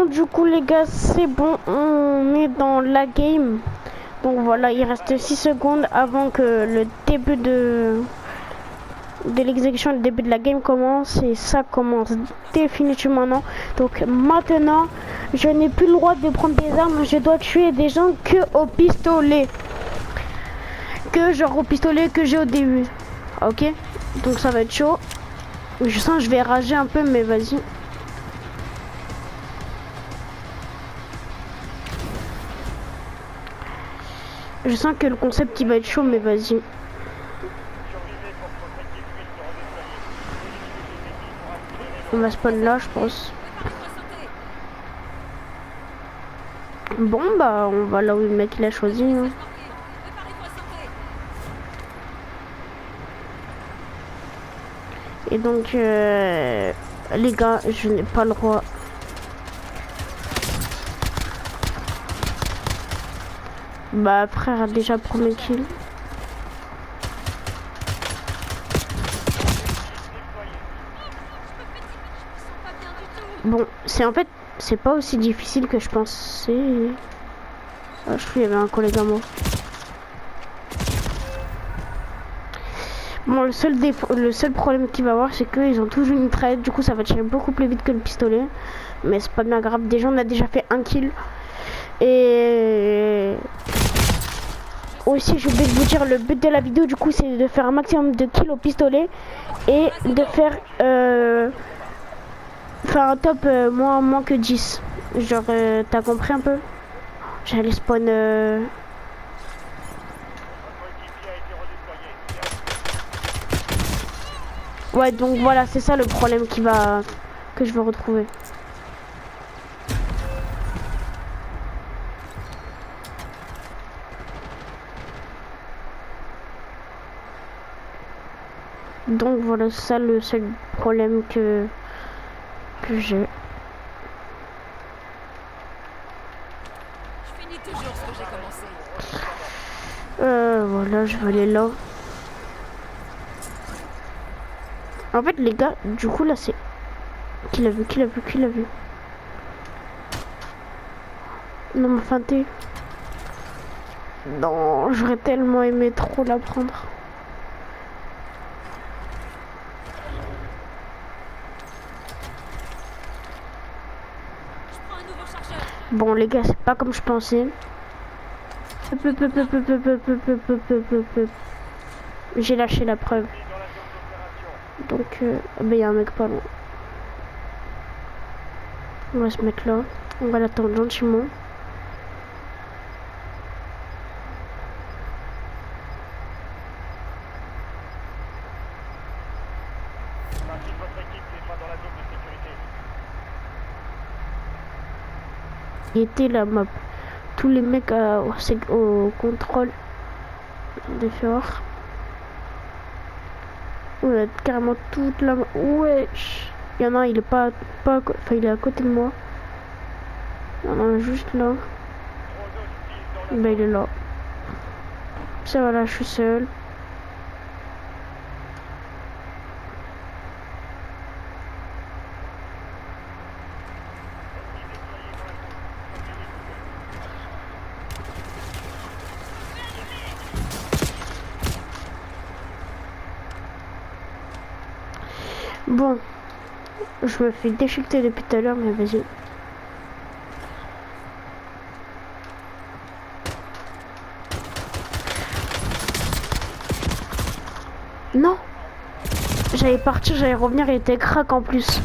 Bon, du coup, les gars, c'est bon. On est dans la game. Donc voilà, il reste 6 secondes avant que le début de l'exécution, le début de la game commence. Et ça commence définitivement non. Donc maintenant, je n'ai plus le droit de prendre des armes. Je dois tuer des gens que au pistolet. Que genre au pistolet que j'ai au début. Ok, donc ça va être chaud. Je sens que je vais rager un peu, mais vas-y. Je sens que le concept il va être chaud, mais vas-y. On va spawn là, je pense. Bon bah on va là où le mec il a choisi. Hein. Et donc les gars, je n'ai pas le droit. Bah frère a déjà premier kill. Bon, c'est en fait, c'est pas aussi difficile que je pensais. Ah, je crois qu'il y avait un collègue à moi. Bon, le seul problème qu'il va avoir, c'est qu'ils ont toujours une mitraillette. Du coup, ça va tirer beaucoup plus vite que le pistolet. Mais c'est pas bien grave. Déjà, on a déjà fait un kill. Et aussi, j'ai oublié de vous dire, le but de la vidéo, du coup, c'est de faire un maximum de kills au pistolet. Et de faire... un top moins que 10. Genre, t'as compris un peu? J'allais spawn... Ouais, donc voilà, c'est ça le problème que je veux retrouver. Donc voilà, c'est ça le seul problème que j'ai. Je finis toujours ce que j'ai commencé. Voilà, je vais aller là. En fait, les gars, du coup, là, c'est... Qui l'a vu? Non, mais enfin, t'es... Non, j'aurais tellement aimé trop la prendre. Bon, les gars, c'est pas comme je pensais. J'ai lâché la preuve. Donc, il y a un mec pas loin. On va se mettre là. On va l'attendre gentiment. Il était la map. Tous les mecs au contrôle de faire. On a carrément toute la map. Wesh. Il y en a un, il est pas enfin, il est à côté de moi. Il y en a un juste là. Ben, il est là. Ça va là, je suis seul. Bon, je me fais déchiqueter depuis tout à l'heure, mais vas-y. Non, j'allais partir, j'allais revenir, il était crack en plus.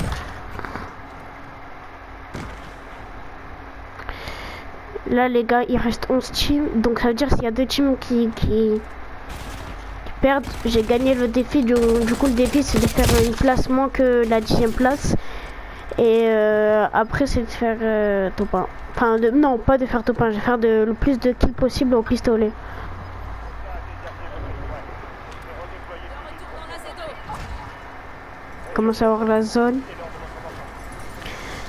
Là les gars, il reste 11 teams, donc ça veut dire s'il y a 2 teams qui perdent, j'ai gagné le défi. Du coup le défi c'est de faire une place moins que la 10e place. Et après c'est de faire top 1. Enfin non, pas de faire top 1, je vais faire le plus de kills possible au pistolet. Commence à avoir la zone.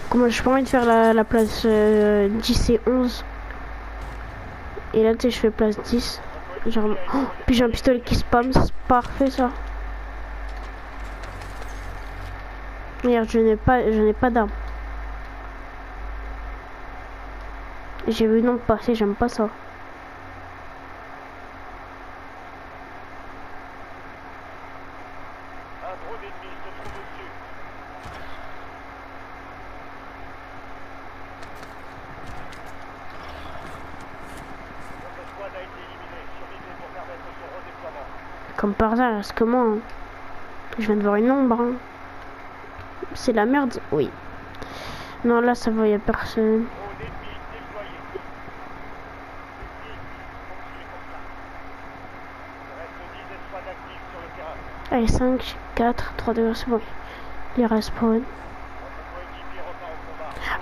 Comment j'ai pas envie de faire la place 10 et 11. Et là tu sais je fais place 10. Genre, oh, puis j'ai un pistolet qui spam, c'est parfait ça. Regarde, je n'ai pas d'arme. J'ai vu non passer, j'aime pas ça. Comme par hasard, est-ce que moi, hein, je viens de voir une ombre, hein. C'est la merde, oui. Non, là ça va, y a personne. Allez, 5, 4, 3, 2, c'est bon. Il respawn.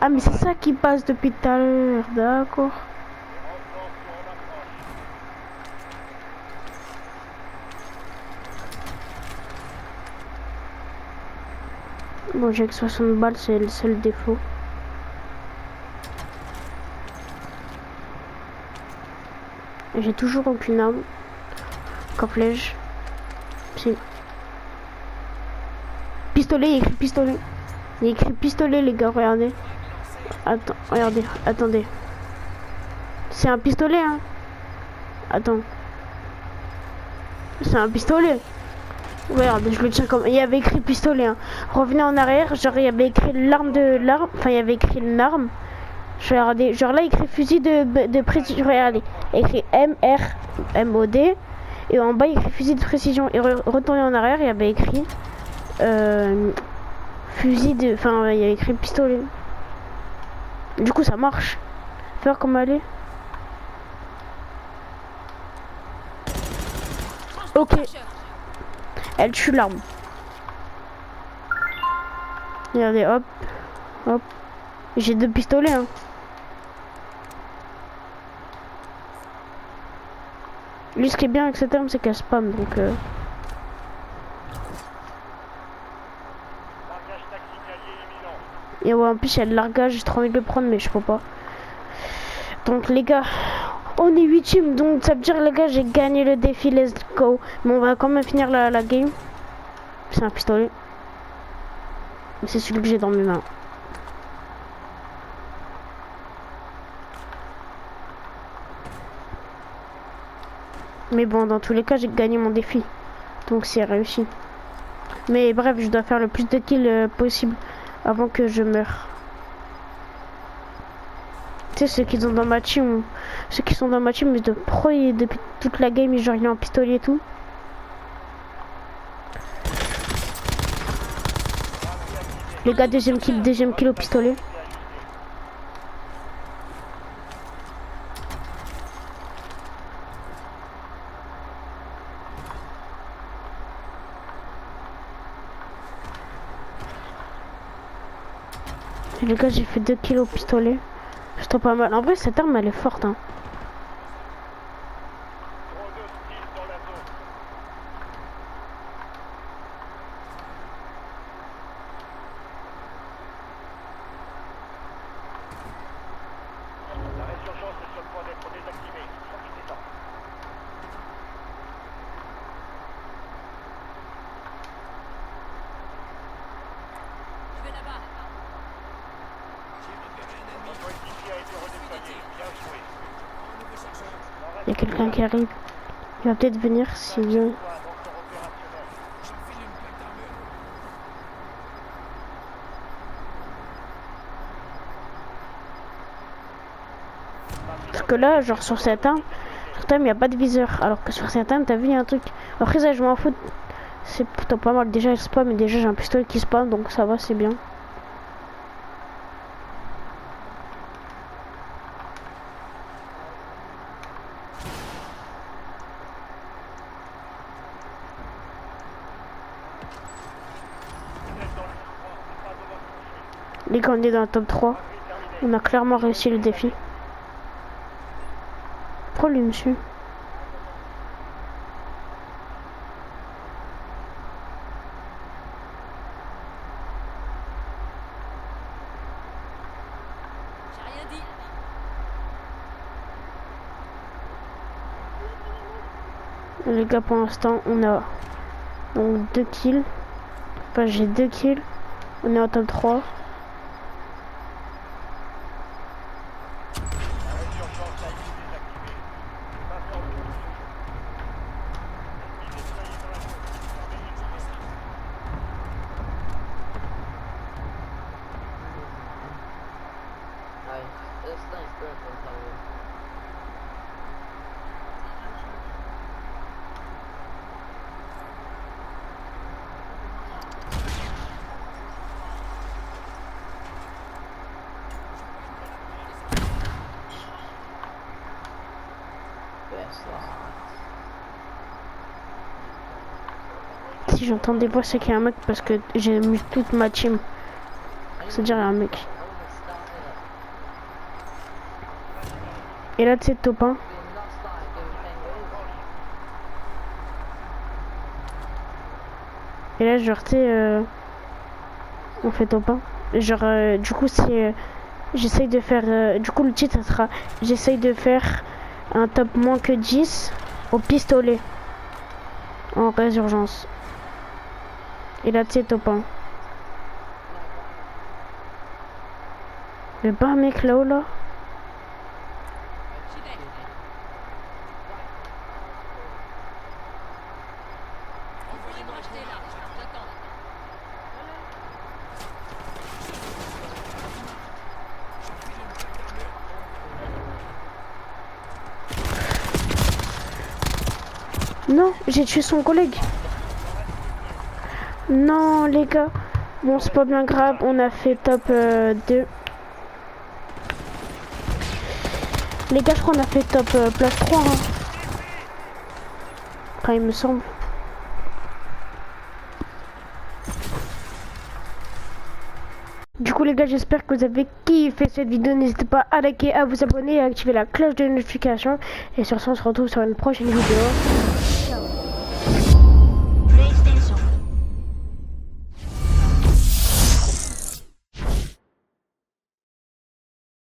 Ah, mais c'est ça qui passe depuis tout à l'heure, d'accord. Bon, j'ai que 60 balles, c'est le seul défaut. J'ai toujours aucune arme. Qu'en flèche. C'est... Pistolet, il y a écrit pistolet. Il y a écrit pistolet, les gars, regardez. Attends, regardez, attendez. C'est un pistolet, hein. Attends. C'est un pistolet. Regarde, je le tiens comme... Il y avait écrit pistolet, hein. Revenez en arrière, genre il y avait écrit l'arme de l'arme. Enfin, il y avait écrit une arme. Je vais regarder. Genre là, écrit fusil de précision. Regardez. Écrit MRMOD. Et en bas, il y a écrit fusil de précision. Et retourner en arrière, il y avait écrit... fusil de... Enfin, il y a écrit pistolet. Du coup, ça marche. Faire comme aller. Ok. Elle tue l'arme. Regardez, hop. Hop. J'ai 2 pistolets, hein. Lui, ce qui est bien avec cette arme, c'est qu'elle spam, donc... Et ouais, en plus, il y a de largage, j'ai trop envie de le prendre, mais je peux pas. Donc, les gars, on est 8ème, donc ça veut dire, les gars, j'ai gagné le défi, let's go. Mais on va quand même finir la game. C'est un pistolet. C'est celui que j'ai dans mes mains. Mais bon, dans tous les cas, j'ai gagné mon défi. Donc c'est réussi. Mais bref, je dois faire le plus de kills possible avant que je meure. Tu sais, ceux qui sont dans ma team, mais de pro et depuis toute la game, genre il est en pistolet et tout. Les gars, deuxième kill au pistolet. Et les gars, j'ai fait 2 kills au pistolet. Je trouve pas mal. En vrai, cette arme, elle est forte, hein. Il y a quelqu'un qui arrive. Il va peut-être venir s'il vient. Parce que là, genre sur cette arme, il n'y a pas de viseur. Alors que sur cette arme, t'as vu, il y a un truc. Après ça, je m'en fous. C'est plutôt pas mal. Déjà, il spawn, mais déjà, j'ai un pistolet qui spawn, donc ça va, c'est bien. Les gars, on est dans le top 3. On a clairement réussi le défi. Prends lui, monsieur. Les gars, pour l'instant, on a donc 2 kills. Enfin, j'ai 2 kills. On est en top 3. Si j'entends des voix, c'est qu'il y a un mec parce que j'ai mis toute ma team. C'est-à-dire un mec. Et là, tu sais, top 1. Et là, genre, tu sais, on fait top 1. Genre, du coup, c'est... j'essaye de faire... du coup, le titre, ça sera... J'essaye de faire un top moins que 10 au pistolet. En résurgence. Et là, tu sais, top 1. Mais pas un mec là-haut, là. Non, j'ai tué son collègue. Non, les gars. Bon, c'est pas bien grave. On a fait top 2. Les gars, je crois qu'on a fait top place 3. Hein. Enfin, il me semble. Du coup, les gars, j'espère que vous avez kiffé cette vidéo. N'hésitez pas à liker, à vous abonner et à activer la cloche de notification. Et sur ce, on se retrouve sur une prochaine vidéo. Ciao.